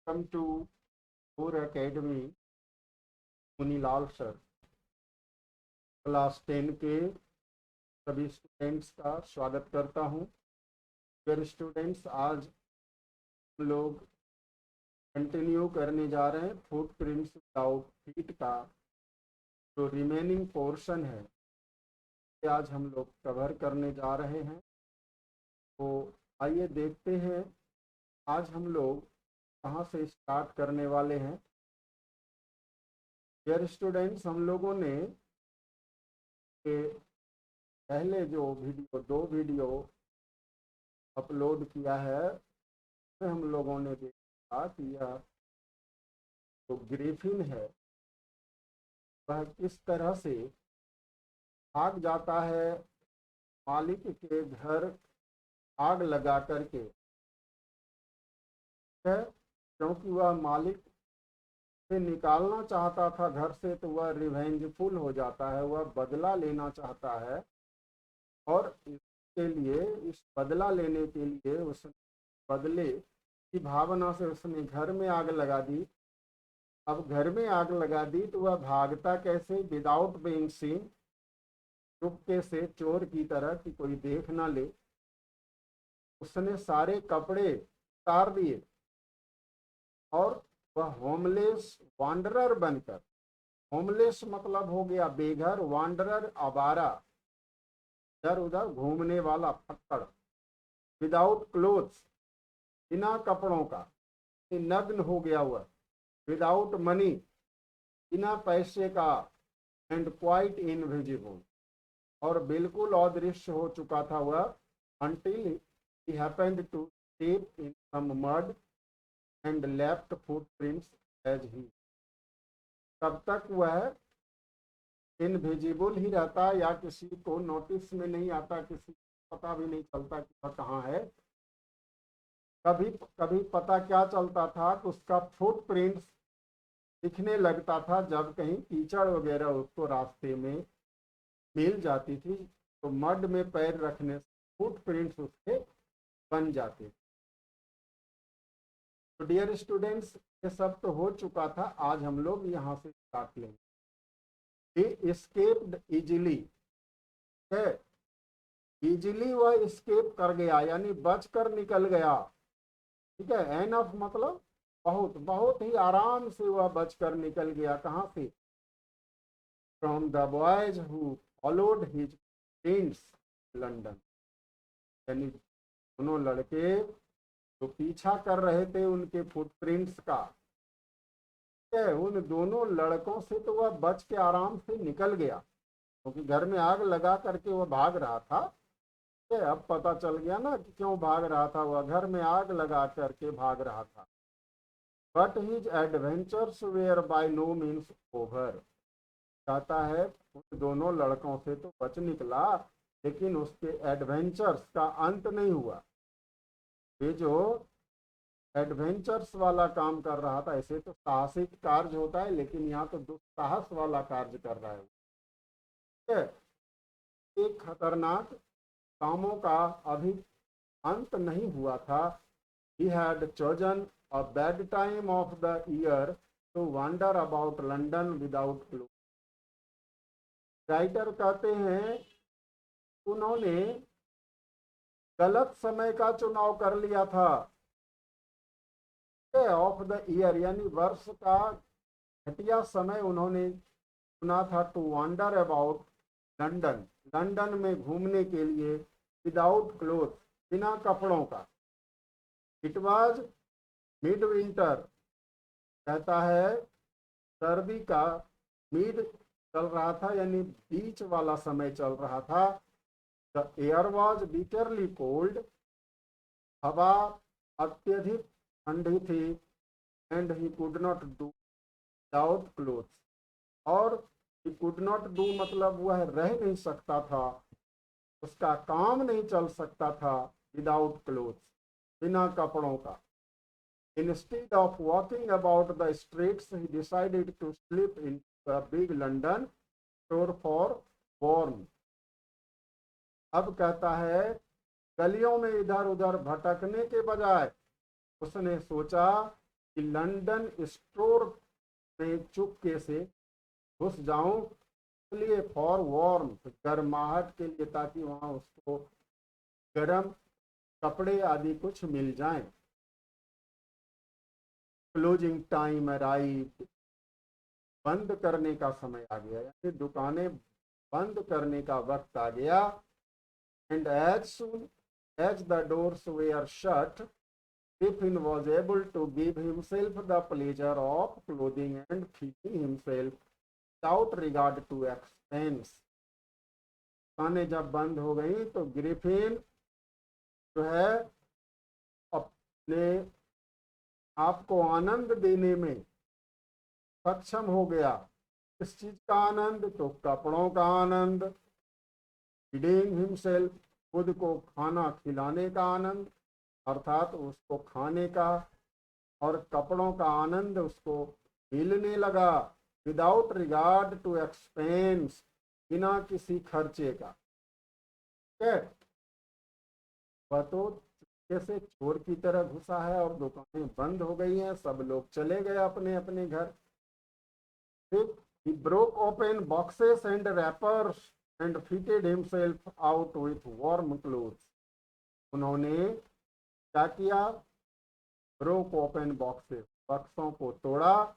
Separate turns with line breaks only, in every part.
Welcome to core academy Munilal sir. Class 10 के सभी students का स्वागत करता हूं। डियर स्टूडेंट्स, आज हम लोग कंटिन्यू करने जा रहे हैं फुटप्रिंट्स विदाउट फीट का जो रिमेनिंग पोर्शन है, ये आज हम लोग कवर करने जा रहे हैं। तो आइए देखते हैं आज हम लोग कहाँ से स्टार्ट करने वाले हैं। डियर स्टूडेंट्स, हम लोगों ने पहले जो दो वीडियो अपलोड किया है उसमें हम लोगों ने देखा कि यह जो ग्रिफिन है वह किस तरह से भाग जाता है मालिक के घर आग लगा करके, क्योंकि वह मालिक से निकालना चाहता था घर से, तो वह रिवेंजफुल हो जाता है, वह बदला लेना चाहता है। और इसके लिए, इस बदला लेने के लिए उसने बदले की भावना से उसने घर में आग लगा दी। अब घर में आग लगा दी तो वह भागता कैसे? विदाउट बीइंग सीन, चुपके से, चोर की तरह कि कोई देख ना ले। उसने सारे कपड़े उतार दिए और वह होमलेस वांडरर बनकर, होमलेस मतलब हो गया बेघर, वांडरर आवारा, इधर उधर घूमने वाला फक्कड़, विदाउट क्लोथ्स, बिना कपड़ों का, नग्न हो गया हुआ, विदाउट मनी, बिना पैसे का, एंड क्वाइट इनविजिबल, और बिल्कुल अदृश्य हो चुका था वह, until he happened to step in some mud and left footprints as he, तब तक वह इनविजिबल ही रहता या किसी को नोटिस में नहीं आता, किसी को पता भी नहीं चलता कि वह कहाँ है। कभी कभी पता क्या चलता था कि उसका फुटप्रिंट्स दिखने लगता था जब कहीं कीचड़ वगैरह उसको रास्ते में मिल जाती थी, तो मड में पैर रखने से फुटप्रिंट्स उसके बन जाते। तो डियर स्टूडेंट्स, ये सब तो हो चुका था, आज हम लोग यहाँ से स्टार्ट लेंगे। he escaped easily, है इजीली वह escape कर गया, यानी बचकर निकल गया। ठीक है, एनफ मतलब बहुत बहुत ही आराम से वह बचकर निकल गया। कहाँ से? From the boys who followed his prints London, यानी दोनों लड़के जो पीछा कर रहे थे उनके फुटप्रिंट्स का, उन दोनों लड़कों से तो वह बच के आराम से निकल गया, क्योंकि घर में आग लगा करके वह भाग रहा था। अब पता चल गया ना कि क्यों भाग रहा था, वह घर में आग लगा करके भाग रहा था। But his adventures were by no means over, कहता है उन दोनों लड़कों से तो बच निकला, लेकिन उसके एडवेंचर्स का अंत नहीं हुआ। ये जो एडवेंचर्स वाला काम कर रहा था, ऐसे तो साहसिक कार्य होता है, लेकिन यहाँ तो दुस्साहस वाला कार्य कर रहा है। एक खतरनाक कामों का अभी अंत नहीं हुआ था। He had chosen a bad time of the year to wander about London without clothes. Writer कहते हैं उन्होंने गलत समय का चुनाव कर लिया था। ऑफ द ईयर यानी वर्ष का घटिया समय उन्होंने चुना था। To wander about London, London में घूमने के लिए, विदाउट क्लोथ, बिना कपड़ों का। इट वॉज मिड विंटर, कहता है सर्दी का मिड चल रहा था, यानी बीच वाला समय चल रहा था। The air was bitterly cold, हवा अत्यधिक ठंडी थी। And he could not do without clothes, और ही कुड नॉट डू मतलब वह रह नहीं सकता था, उसका काम नहीं चल सकता था, विदाउट क्लोथ्स, बिना कपड़ों का। Instead of walking about the streets, he decided to slip into a big London store for warmth. अब कहता है गलियों में इधर उधर भटकने के बजाय उसने सोचा कि लंदन स्टोर में चुपके से घुस जाऊं, इसलिए फॉर वार्म, गर्माहट के लिए, ताकि वहां उसको गर्म कपड़े आदि कुछ मिल जाएं। क्लोजिंग टाइम अराइव्ड, बंद करने का समय आ गया, यानी दुकानें बंद करने का वक्त आ गया। And as soon as the doors were shut, Griffin was able to give himself the pleasure of clothing and feeding himself without regard to expense। दुकानें जब बंद हो गई तो ग्रिफिन जो है अपने आप को आनंद देने में सक्षम हो गया। किस चीज का आनंद? तो कपड़ों का आनंद, फीडिंग हिमसेल्फ, खुद को खाना खिलाने का आनंद, अर्थात उसको खाने का और कपड़ों का आनंद उसको मिलने लगा। विदाउट रिगार्ड टू एक्सपेंस, बिना किसी खर्चे का। ठीक है, वह तो जैसे चोर की तरह घुसा है और दुकानें बंद हो गई हैं, सब लोग चले गए अपने अपने घर। फिर he broke open boxes and wrappers and fitted himself out with warm clothes। उन्होंने क्या किया? ब्रोक ओपन बॉक्सेस, बक्सों को तोड़ा,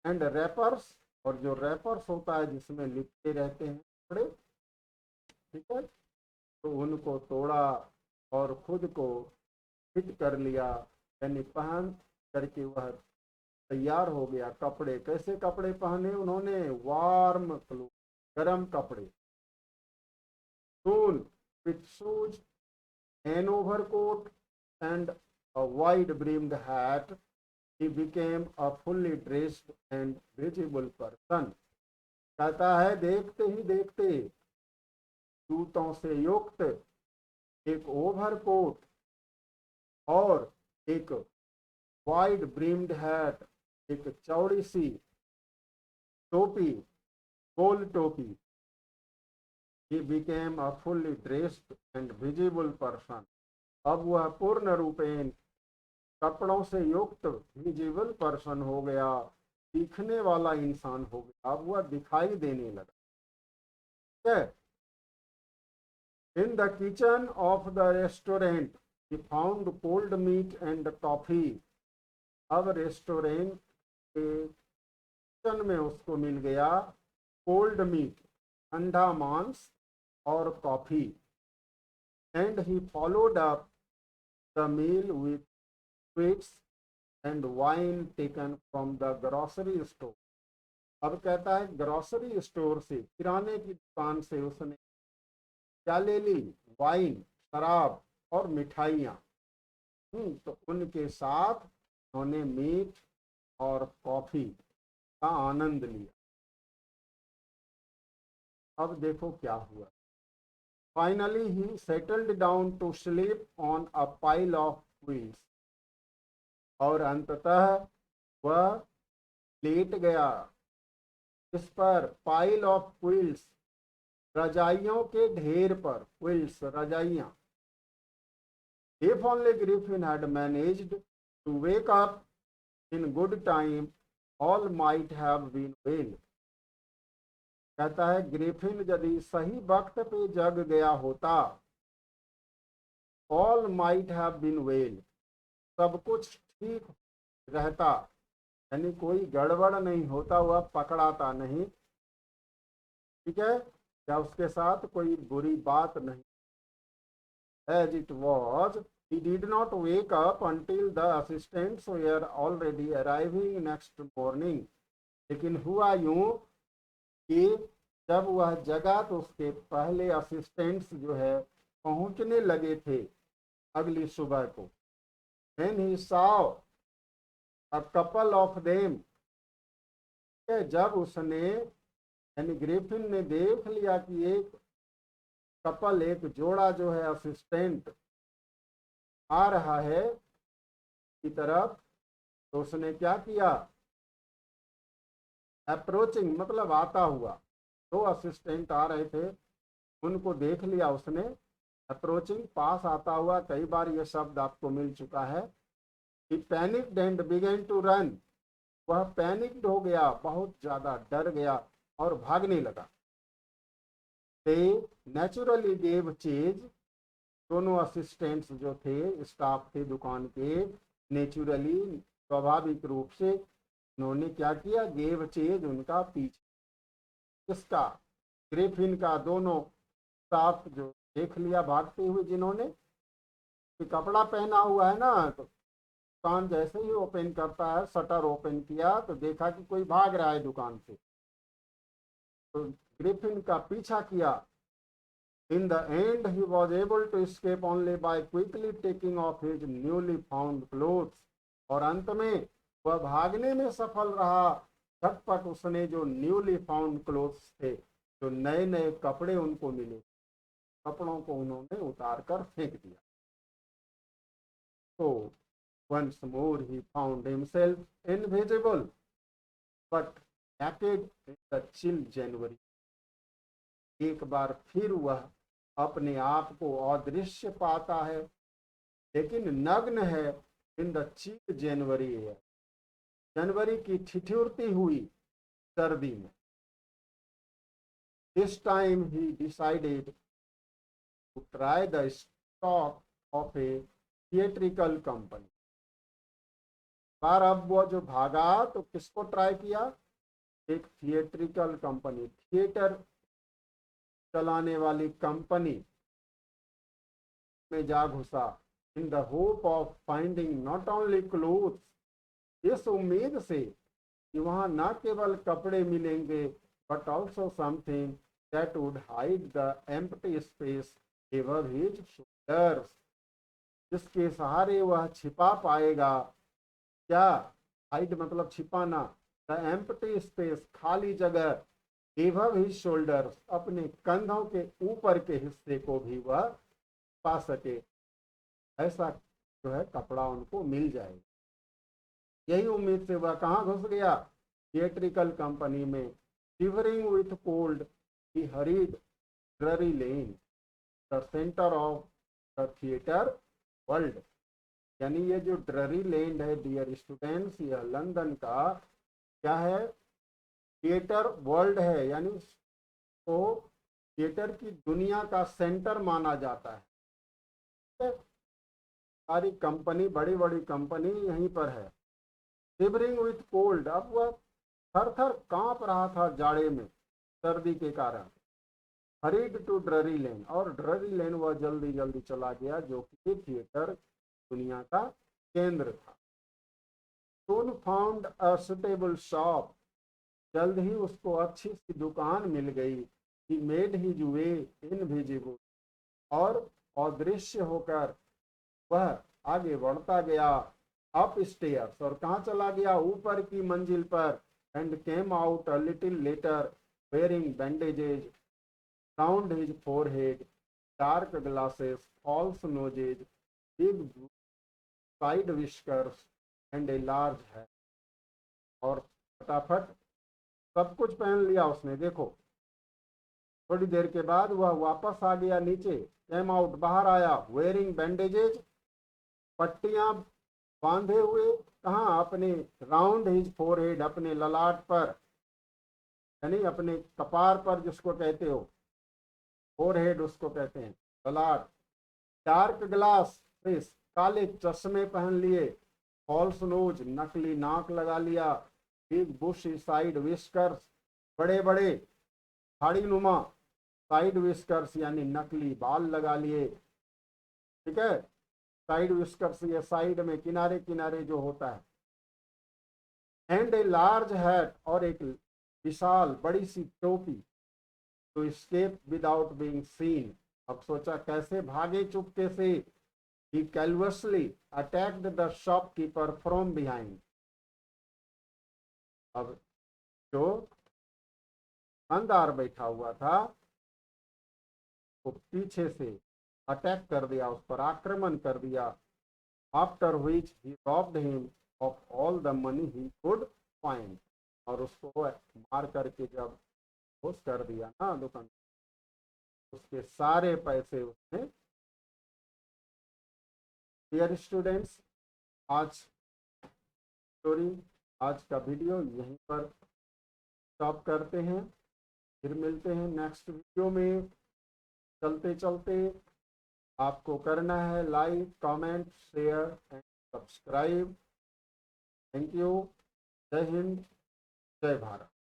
एंड रैपर्स, और जो रैपर्स होता है जिसमें लिपटे रहते हैं कपड़े, ठीक है, तो उनको तोड़ा और खुद को फिट कर लिया, यानी पहन करके वह तैयार हो गया। कपड़े, कैसे कपड़े पहने उन्होंने? वार्म क्लोथ, गर्म कपड़े। Soon with shoes, an overcoat and a wide brimmed hat, he became a fully dressed and visible person। कहता है देखते ही देखते जूतों से युक्त एक ओवरकोट और एक वाइड ब्रिम्ड हैट, एक चौड़ी सी टोपी, गोल टोपी। he became a fully dressed and visible person। अब वह पूर्ण रूपेण कपड़ों से युक्त विजिबल पर्सन हो गया, दिखने वाला इंसान हो गया। अब वह दिखाई देने लगा। In the kitchen of the restaurant he found cold meat and coffee. अब रेस्टोरेंट के किचन में उसको मिल गया कोल्ड मीट, ठंडा मांस, और coffee. And he followed up the meal with sweets and wine taken from the grocery store। अब कहता है ग्रोसरी स्टोर से, किराने की दुकान से उसने क्या ले ली? वाइन, शराब और मिठाइयाँ। तो उनके साथ उन्होंने मीट और कॉफी का आनंद लिया। अब देखो क्या हुआ। Finally, he settled down to sleep on a pile of quills। और अंततः वह लेट गया इस पर, पाइल ऑफ क्विल्स, रजाइयों के ढेर पर। क्विल्स, रजाइयां। If only Griffin had managed to wake up in good time, all might have been well। कहता है ग्रिफिन यदि सही वक्त पे जग गया होता, all might have been well, सब कुछ ठीक रहता, यानी कोई गड़बड़ नहीं होता, वह पकड़ाता नहीं, ठीक है, या उसके साथ कोई बुरी बात नहीं। As it was he did not wake up until the assistants were already arriving next morning। लेकिन हुआ यूं कि जब वह जगा तो उसके पहले असिस्टेंट्स जो है पहुंचने लगे थे अगली सुबह को। When he saw a couple of them, जब उसने, यानी ग्रिफिन ने देख लिया कि एक कपल, एक जोड़ा जो है असिस्टेंट आ रहा है की तरफ, तो उसने क्या किया? अप्रोचिंग मतलब आता हुआ, दो असिस्टेंट आ रहे थे, उनको देख लिया उसने। अप्रोचिंग, पास आता हुआ, कई बार यह शब्द आपको मिल चुका है। He panicked and began to run. वह पैनिक्ड हो गया, बहुत ज्यादा डर गया और भागने लगा। They naturally gave chase. दोनों असिस्टेंट्स जो थे, स्टाफ थे दुकान के, नेचुरली स्वाभाविक रूप से उन्होंने क्या किया, गेव चेज, उनका पीछे। किसका? ग्रिफिन का। दोनों स्टाफ जो देख लिया भागते हुए, जिन्होंने कपड़ा पहना हुआ है ना, तो दुकान जैसे ही ओपन करता है, शटर ओपन किया तो देखा कि कोई भाग रहा है दुकान से, तो ग्रिफिन का पीछा किया। In the end, he was able to escape only by quickly taking off his newly found clothes. और अंत में वह भागने में सफल रहा। झटपट उसने जो न्यूली फाउंड क्लोथ्स थे, जो नए नए कपड़े उनको मिले, कपड़ों को उन्होंने उतार कर फेंक दिया। तो once more he found himself invisible but naked in the chill January. एक बार फिर वह अपने आप को अदृश्य पाता है, लेकिन नग्न है। इन द चिल जनवरी, जनवरी की ठिठुरती हुई सर्दी में। This time he decided to try the stock of a theatrical company. बार अब वो जो भागा तो किसको ट्राई किया? एक थिएट्रिकल कंपनी, थिएटर चलाने वाली कंपनी में जा घुसा। In the hope of finding not only clothes, इस उम्मीद से कि वहां न केवल कपड़े मिलेंगे, but also something that would hide the empty space ever his shoulders, जिसके सहारे वह छिपा पाएगा। क्या? हाइड मतलब छिपाना। द एम्प्टी स्पेस, खाली जगह, एवर हिज शोल्डर्स, अपने कंधों के ऊपर के हिस्से को भी वह पा सके। ऐसा जो है कपड़ा उनको मिल जाएगा। यही उम्मीद से वह कहाँ घुस गया? थिएट्रिकल कंपनी में। Shivering with cold he hurried Drury Lane, the centre of the theatre world. यानी ये जो ड्ररी लेन है डियर स्टूडेंट्स, यह लंदन का क्या है? थिएटर वर्ल्ड है, यानी उसको थिएटर की दुनिया का सेंटर माना जाता है। सारी कंपनी, बड़ी बड़ी कंपनी यहीं पर है। शिवरिंग विथ कोल्ड, अब वह थर थर कांप रहा था जाड़े में, सर्दी के कारण। हरीड टू ड्ररी लेन, और ड्ररी लेन वह जल्दी जल्दी चला गया, जो कि थिएटर दुनिया का केंद्र था। सोन फाउंड अ सुटेबल शॉप, जल्द ही उसको अच्छी सी दुकान मिल गई। He made his way invisible, और अदृश्य होकर वह आगे बढ़ता गया। अप स्टेयर्स, और कहाँ चला गया? ऊपर की मंजिल पर। And came out a little later wearing bandages round his forehead, dark glasses, false noses, big side whiskers and a large hat. और फटाफट सब कुछ पहन लिया उसने। देखो, थोड़ी देर के बाद वह वापस आ गया नीचे। केम आउट, बाहर आया। वेयरिंग बैंडेजेज, पट्टियां बांधे हुए। कहाँ? अपने राउंड हिज फोरहेड, अपने ललाट पर, यानी अपने कपार पर, जिसको कहते हो फोरहेड, उसको कहते हैं ललाट। डार्क ग्लास, काले चश्मे पहन लिए। फॉल्स नोज, नकली नाक लगा लिया। बिग बुश साइड विस्कर्स, बड़े बड़े झाड़ी नुमा साइड विस्कर्स, यानी नकली बाल लगा लिए। ठीक है, साइड विस्कर्स ये साइड में किनारे किनारे जो होता है। एंड ए लार्ज हैट, और एक विशाल बड़ी सी टोपी। To escape without being seen, अब सोचा कैसे भागे चुपके से। He callously attacked the shopkeeper from behind, अब जो दुकानदार बैठा हुआ था वो पीछे से अटैक कर दिया, उस पर आक्रमण कर दिया। After which he robbed him of all the money he could find, और उसको मार करके जब खुश कर दिया ना दुकान, उसके सारे पैसे उसने। डियर स्टूडेंट्स, आज स्टोरी। आज का वीडियो यहीं पर स्टॉप करते हैं, फिर मिलते हैं नेक्स्ट वीडियो में। चलते चलते आपको करना है like, comment, share and subscribe. Thank you. जय हिंद, जय भारत।